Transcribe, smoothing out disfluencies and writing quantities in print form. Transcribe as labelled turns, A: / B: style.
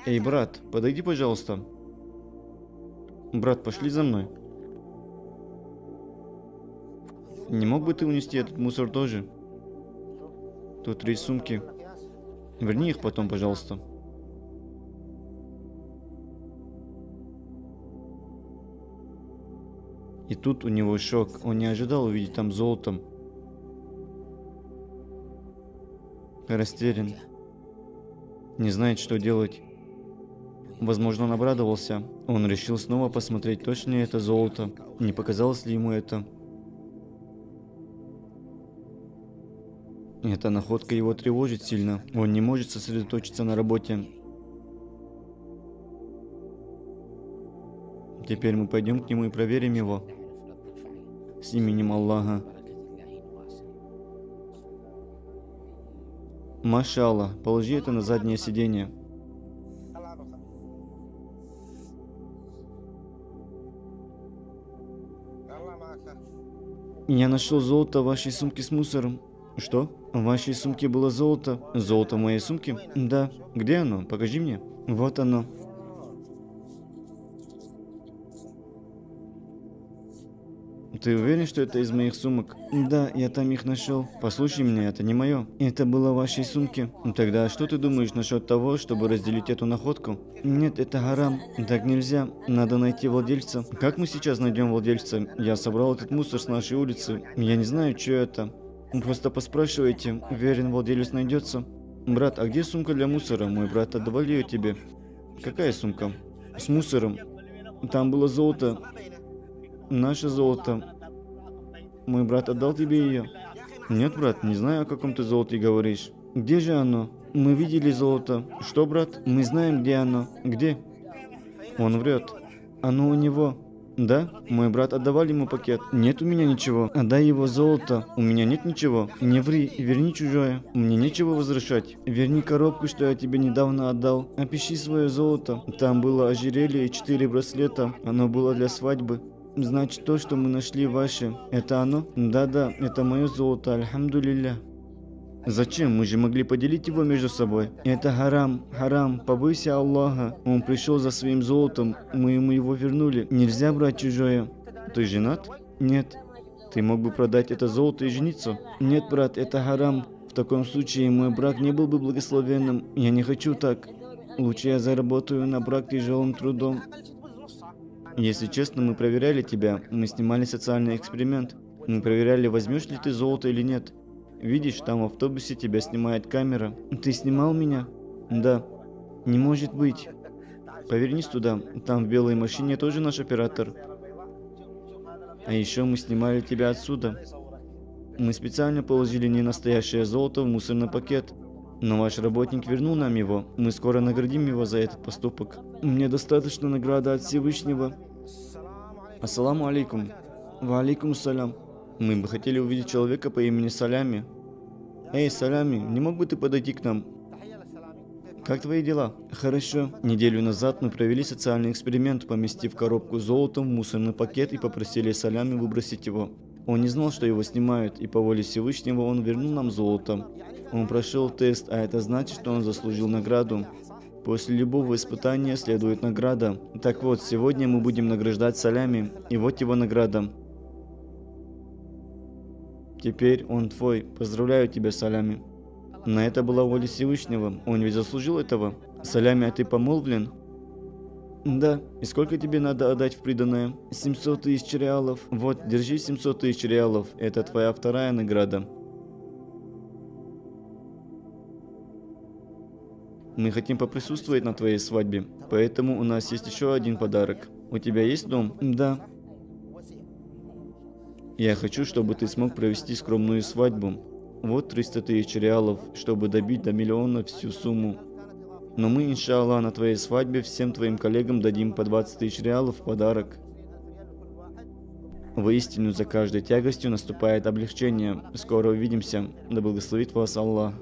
A: Эй, брат, подойди, пожалуйста. Брат, пошли за мной. Не мог бы ты унести этот мусор тоже? Тут 3 сумки. Верни их потом, пожалуйста. И тут у него шок. Он не ожидал увидеть там золото. Растерян. Не знает, что делать. Возможно, он обрадовался. Он решил снова посмотреть, точно ли это золото. Не показалось ли ему это? Эта находка его тревожит сильно. Он не может сосредоточиться на работе. Теперь мы пойдем к нему и проверим его. С именем Аллаха. Маша Аллах, положи это на заднее сиденье. Я нашел золото в вашей сумке с мусором. Что? В вашей сумке было золото? Золото в моей сумке? Да. Где оно? Покажи мне. Вот оно. Ты уверен, что это из моих сумок? Да, я там их нашел. Послушай меня, это не мое. Это было в вашей сумке. Тогда что ты думаешь насчет того, чтобы разделить эту находку? Нет, это харам. Так нельзя. Надо найти владельца. Как мы сейчас найдем владельца? Я собрал этот мусор с нашей улицы. Я не знаю, что это. Просто поспрашивайте. Уверен, владелец найдется. Брат, а где сумка для мусора? Мой брат отдавал ее тебе. Какая сумка? С мусором. Там было золото. Наше золото. Мой брат отдал тебе ее? Нет, брат, не знаю, о каком ты золоте говоришь. Где же оно? Мы видели золото. Что, брат? Мы знаем, где оно. Где? Он врет. Оно у него. Да? Мой брат отдавал ему пакет. Нет у меня ничего. Отдай его золото. У меня нет ничего. Не ври, верни чужое. Мне нечего возвращать. Верни коробку, что я тебе недавно отдал. Опиши свое золото. Там было ожерелье и 4 браслета. Оно было для свадьбы. Значит, то, что мы нашли ваше, это оно? Да-да, это мое золото, альхамдулилля. Зачем? Мы же могли поделить его между собой. Это харам, харам, побойся Аллаха. Он пришел за своим золотом, мы ему его вернули. Нельзя брать чужое. Ты женат? Нет. Ты мог бы продать это золото и жениться? Нет, брат, это харам. В таком случае мой брак не был бы благословенным. Я не хочу так. Лучше я заработаю на брак тяжелым трудом. Если честно, мы проверяли тебя. Мы снимали социальный эксперимент. Мы проверяли, возьмешь ли ты золото или нет. Видишь, там в автобусе тебя снимает камера. Ты снимал меня? Да. Не может быть. Повернись туда. Там в белой машине тоже наш оператор. А еще мы снимали тебя отсюда. Мы специально положили ненастоящее золото в мусорный пакет. Но ваш работник вернул нам его. Мы скоро наградим его за этот поступок. Мне достаточно награды от Всевышнего. Ассаламу алейкум. Ва алейкум салям. Мы бы хотели увидеть человека по имени Салями. Эй, Салями, не мог бы ты подойти к нам? Как твои дела? Хорошо. Неделю назад мы провели социальный эксперимент, поместив коробку с золотом в мусорный пакет и попросили Салями выбросить его. Он не знал, что его снимают, и по воле Всевышнего он вернул нам золото. Он прошел тест, а это значит, что он заслужил награду. После любого испытания следует награда. Так вот, сегодня мы будем награждать Салями, и вот его награда. Теперь он твой. Поздравляю тебя, Салями. На это была воля Всевышнего. Он ведь заслужил этого. Салями, а ты помолвлен? Да. И сколько тебе надо отдать в приданое? 700 тысяч реалов. Вот, держи 700 тысяч реалов. Это твоя вторая награда. Мы хотим поприсутствовать на твоей свадьбе, поэтому у нас есть еще один подарок. У тебя есть дом? Да. Я хочу, чтобы ты смог провести скромную свадьбу. Вот 300 тысяч реалов, чтобы добить до миллиона всю сумму. Но мы, иншаллах, на твоей свадьбе всем твоим коллегам дадим по 20 тысяч реалов в подарок. Воистину, за каждой тягостью наступает облегчение. Скоро увидимся. Да благословит вас Аллах.